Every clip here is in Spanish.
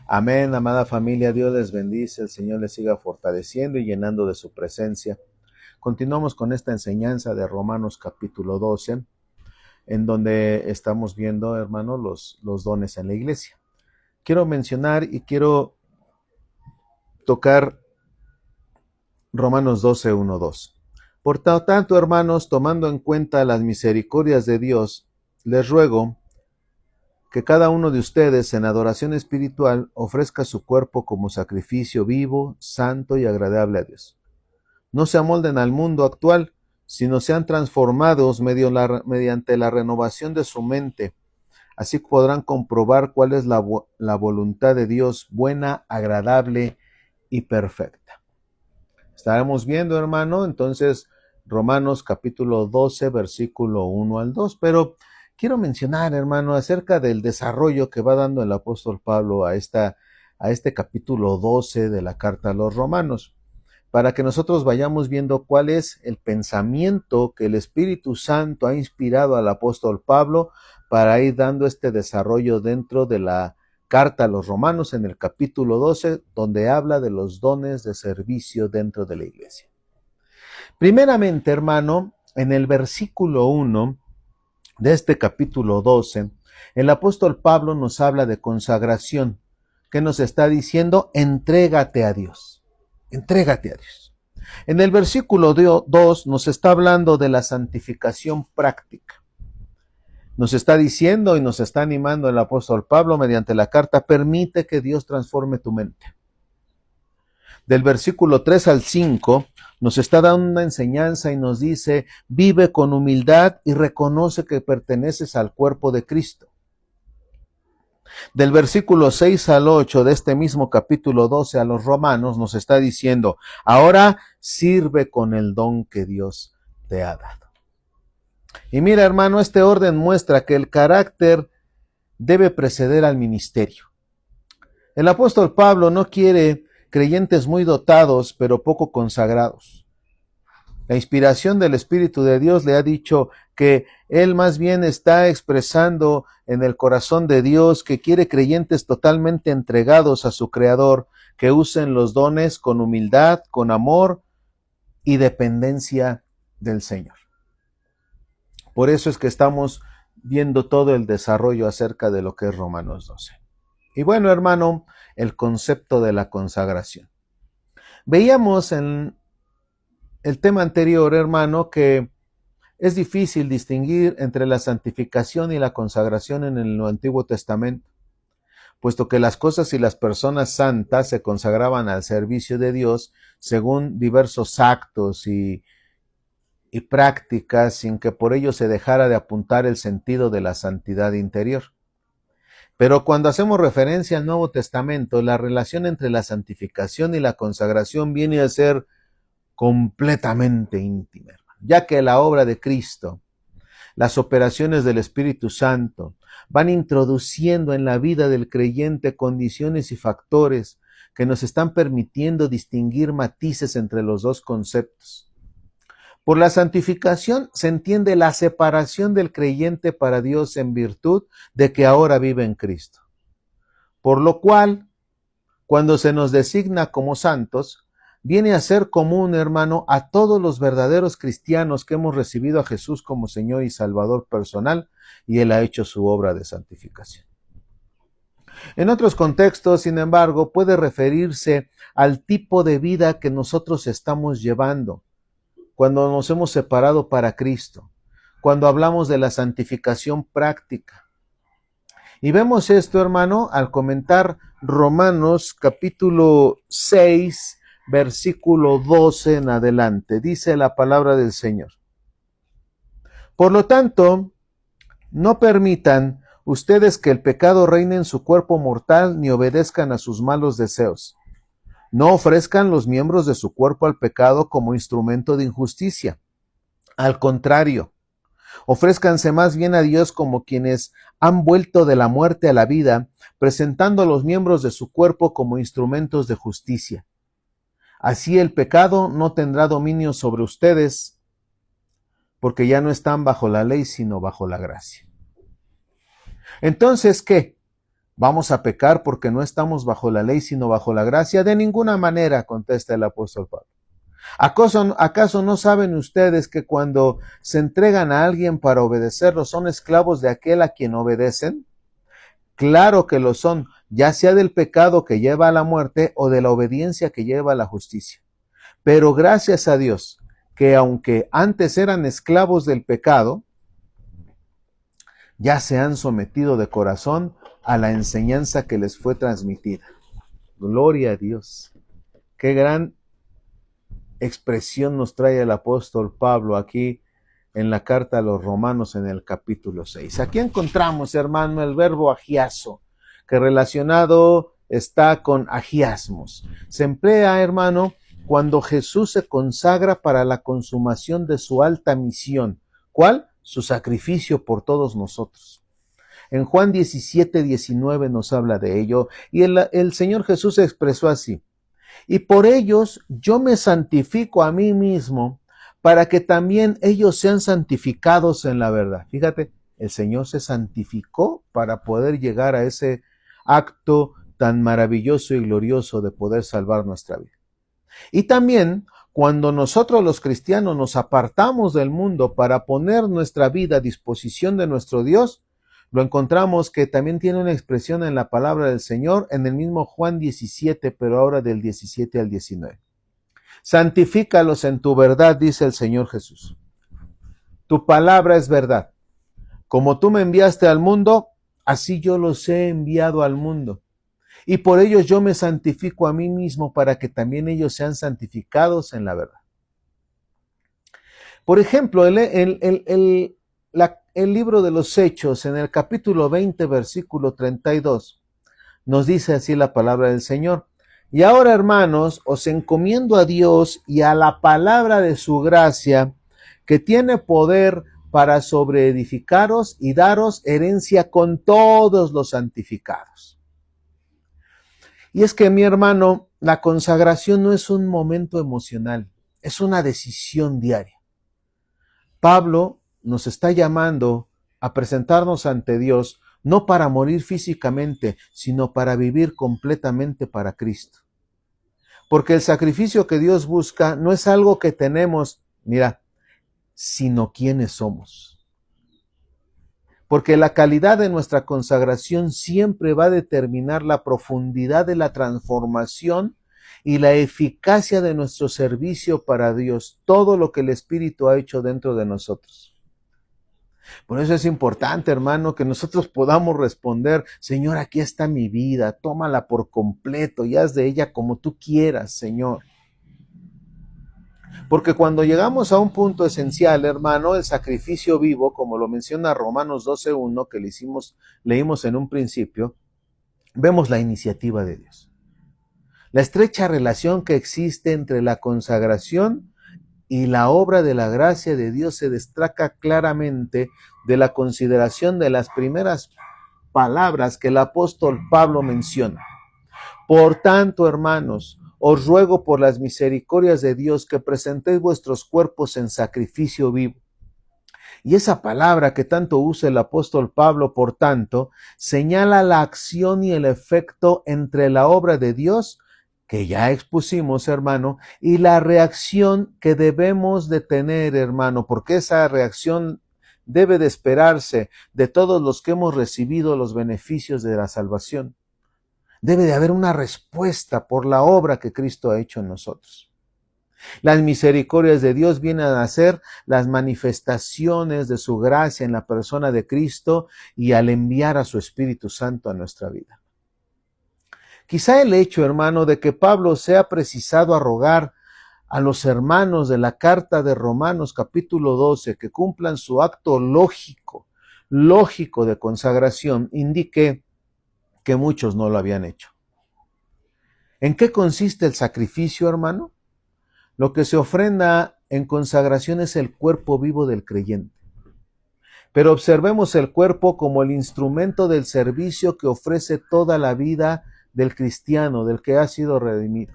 Amén, amada familia, Dios les bendice, el Señor les siga fortaleciendo y llenando de su presencia. Continuamos con esta enseñanza de Romanos capítulo 12, en donde estamos viendo, hermano, los dones en la iglesia. Quiero mencionar y quiero tocar Romanos 12, 1, 2. Por tanto, hermanos, tomando en cuenta las misericordias de Dios, les ruego que cada uno de ustedes en adoración espiritual ofrezca su cuerpo como sacrificio vivo, santo y agradable a Dios. No se amolden al mundo actual, sino sean transformados mediante la renovación de su mente. Así podrán comprobar cuál es la voluntad de Dios, buena, agradable y perfecta. Estaremos viendo, hermano, entonces Romanos capítulo 12, versículo 1 al 2, pero quiero mencionar, hermano, acerca del desarrollo que va dando el apóstol Pablo a este capítulo 12 de la carta a los Romanos, para que nosotros vayamos viendo cuál es el pensamiento que el Espíritu Santo ha inspirado al apóstol Pablo para ir dando este desarrollo dentro de la carta a los Romanos en el capítulo 12, donde habla de los dones de servicio dentro de la iglesia. Primeramente, hermano, en el versículo 1 de este capítulo 12, el apóstol Pablo nos habla de consagración, que nos está diciendo, entrégate a Dios, entrégate a Dios. En el versículo 2 nos está hablando de la santificación práctica. Nos está diciendo y nos está animando el apóstol Pablo mediante la carta, permite que Dios transforme tu mente. Del versículo 3 al 5 nos está dando una enseñanza y nos dice, vive con humildad y reconoce que perteneces al cuerpo de Cristo. Del versículo 6 al 8 de este mismo capítulo 12 a los Romanos nos está diciendo, ahora sirve con el don que Dios te ha dado. Y mira, hermano, este orden muestra que el carácter debe preceder al ministerio. El apóstol Pablo no quiere creyentes muy dotados, pero poco consagrados. La inspiración del Espíritu de Dios le ha dicho que él más bien está expresando en el corazón de Dios que quiere creyentes totalmente entregados a su Creador, que usen los dones con humildad, con amor y dependencia del Señor. Por eso es que estamos viendo todo el desarrollo acerca de lo que es Romanos 12. Y bueno, hermano, el concepto de la consagración. Veíamos en el tema anterior, hermano, que es difícil distinguir entre la santificación y la consagración en el Antiguo Testamento, puesto que las cosas y las personas santas se consagraban al servicio de Dios según diversos actos y prácticas, sin que por ello se dejara de apuntar el sentido de la santidad interior. Pero cuando hacemos referencia al Nuevo Testamento, la relación entre la santificación y la consagración viene a ser completamente íntima, ya que la obra de Cristo, las operaciones del Espíritu Santo, van introduciendo en la vida del creyente condiciones y factores que nos están permitiendo distinguir matices entre los dos conceptos. Por la santificación se entiende la separación del creyente para Dios en virtud de que ahora vive en Cristo. Por lo cual, cuando se nos designa como santos, viene a ser común, hermano, a todos los verdaderos cristianos que hemos recibido a Jesús como Señor y Salvador personal, y Él ha hecho su obra de santificación. En otros contextos, sin embargo, puede referirse al tipo de vida que nosotros estamos llevando cuando nos hemos separado para Cristo, cuando hablamos de la santificación práctica. Y vemos esto, hermano, al comentar Romanos capítulo 6, versículo 12 en adelante. Dice la palabra del Señor. Por lo tanto, no permitan ustedes que el pecado reine en su cuerpo mortal ni obedezcan a sus malos deseos. No ofrezcan los miembros de su cuerpo al pecado como instrumento de injusticia. Al contrario, ofrézcanse más bien a Dios como quienes han vuelto de la muerte a la vida, presentando a los miembros de su cuerpo como instrumentos de justicia. Así el pecado no tendrá dominio sobre ustedes, porque ya no están bajo la ley, sino bajo la gracia. Entonces, ¿qué? ¿Vamos a pecar porque no estamos bajo la ley, sino bajo la gracia? De ninguna manera, contesta el apóstol Pablo. ¿Acaso no saben ustedes que cuando se entregan a alguien para obedecerlo, son esclavos de aquel a quien obedecen? Claro que lo son, ya sea del pecado que lleva a la muerte o de la obediencia que lleva a la justicia. Pero gracias a Dios, que aunque antes eran esclavos del pecado, ya se han sometido de corazón a la enseñanza que les fue transmitida. Gloria a Dios. Qué gran expresión nos trae el apóstol Pablo aquí en la carta a los Romanos en el capítulo 6. Aquí encontramos, hermano, el verbo agiazo, que relacionado está con agiasmos. Se emplea, hermano, cuando Jesús se consagra para la consumación de su alta misión. ¿Cuál? Su sacrificio por todos nosotros. En Juan 17:19 nos habla de ello, y el Señor Jesús se expresó así: y por ellos yo me santifico a mí mismo, para que también ellos sean santificados en la verdad. Fíjate, el Señor se santificó para poder llegar a ese acto tan maravilloso y glorioso de poder salvar nuestra vida. Y también cuando nosotros los cristianos nos apartamos del mundo para poner nuestra vida a disposición de nuestro Dios, lo encontramos que también tiene una expresión en la palabra del Señor en el mismo Juan 17, pero ahora del 17 al 19. Santifícalos en tu verdad, dice el Señor Jesús. Tu palabra es verdad. Como tú me enviaste al mundo, así yo los he enviado al mundo. Y por ellos yo me santifico a mí mismo para que también ellos sean santificados en la verdad. Por ejemplo, el libro de los Hechos, en el capítulo 20, versículo 32, nos dice así la palabra del Señor. Y ahora, hermanos, os encomiendo a Dios y a la palabra de su gracia, que tiene poder para sobreedificaros y daros herencia con todos los santificados. Y es que, mi hermano, la consagración no es un momento emocional, es una decisión diaria. Pablo nos está llamando a presentarnos ante Dios, no para morir físicamente, sino para vivir completamente para Cristo. Porque el sacrificio que Dios busca no es algo que tenemos, mira, sino quienes somos. Porque la calidad de nuestra consagración siempre va a determinar la profundidad de la transformación y la eficacia de nuestro servicio para Dios, todo lo que el Espíritu ha hecho dentro de nosotros. Por eso es importante, hermano, que nosotros podamos responder: Señor, aquí está mi vida, tómala por completo y haz de ella como tú quieras, Señor. Porque cuando llegamos a un punto esencial, hermano, el sacrificio vivo, como lo menciona Romanos 12:1, que leímos en un principio, vemos la iniciativa de Dios. La estrecha relación que existe entre la consagración y la obra de la gracia de Dios se destaca claramente de la consideración de las primeras palabras que el apóstol Pablo menciona. Por tanto, hermanos, os ruego por las misericordias de Dios que presentéis vuestros cuerpos en sacrificio vivo. Y esa palabra que tanto usa el apóstol Pablo, por tanto, señala la acción y el efecto entre la obra de Dios, que ya expusimos, hermano, y la reacción que debemos de tener, hermano, porque esa reacción debe de esperarse de todos los que hemos recibido los beneficios de la salvación. Debe de haber una respuesta por la obra que Cristo ha hecho en nosotros. Las misericordias de Dios vienen a ser las manifestaciones de su gracia en la persona de Cristo y al enviar a su Espíritu Santo a nuestra vida. Quizá el hecho, hermano, de que Pablo sea precisado a rogar a los hermanos de la carta de Romanos capítulo 12 que cumplan su acto lógico de consagración, indique que muchos no lo habían hecho. ¿En qué consiste el sacrificio, hermano? Lo que se ofrenda en consagración es el cuerpo vivo del creyente. Pero observemos el cuerpo como el instrumento del servicio que ofrece toda la vida del cristiano, del que ha sido redimido.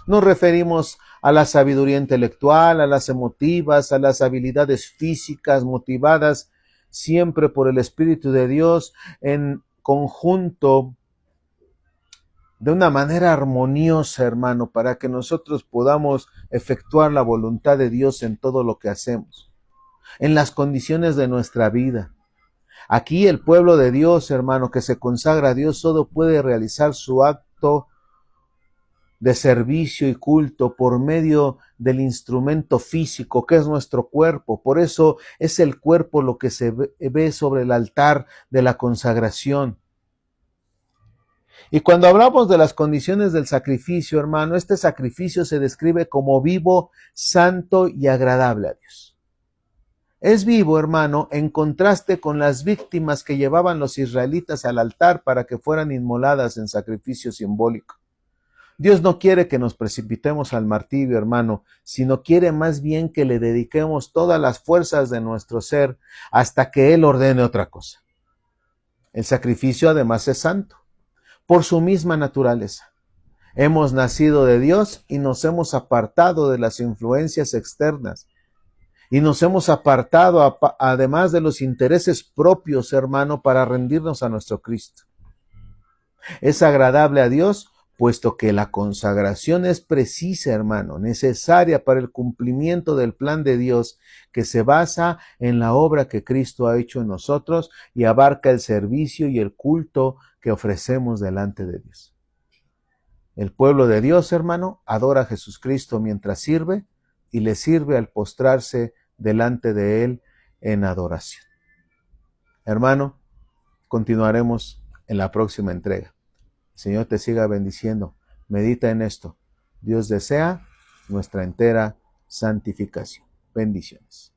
Nos referimos a la sabiduría intelectual, a las emotivas, a las habilidades físicas motivadas siempre por el Espíritu de Dios en conjunto de una manera armoniosa, hermano, para que nosotros podamos efectuar la voluntad de Dios en todo lo que hacemos, en las condiciones de nuestra vida. Aquí el pueblo de Dios, hermano, que se consagra a Dios, solo puede realizar su acto de servicio y culto por medio del instrumento físico que es nuestro cuerpo. Por eso es el cuerpo lo que se ve sobre el altar de la consagración. Y cuando hablamos de las condiciones del sacrificio, hermano, este sacrificio se describe como vivo, santo y agradable a Dios. Es vivo, hermano, en contraste con las víctimas que llevaban los israelitas al altar para que fueran inmoladas en sacrificio simbólico. Dios no quiere que nos precipitemos al martirio, hermano, sino quiere más bien que le dediquemos todas las fuerzas de nuestro ser hasta que Él ordene otra cosa. El sacrificio además es santo, por su misma naturaleza. Hemos nacido de Dios y nos hemos apartado de las influencias externas. Y nos hemos apartado además de los intereses propios, hermano, para rendirnos a nuestro Cristo. Es agradable a Dios, puesto que la consagración es precisa, hermano, necesaria para el cumplimiento del plan de Dios, que se basa en la obra que Cristo ha hecho en nosotros y abarca el servicio y el culto que ofrecemos delante de Dios. El pueblo de Dios, hermano, adora a Jesucristo mientras sirve y le sirve al postrarse delante de Él en adoración. Hermano, continuaremos en la próxima entrega. El Señor te siga bendiciendo. Medita en esto. Dios desea nuestra entera santificación. Bendiciones.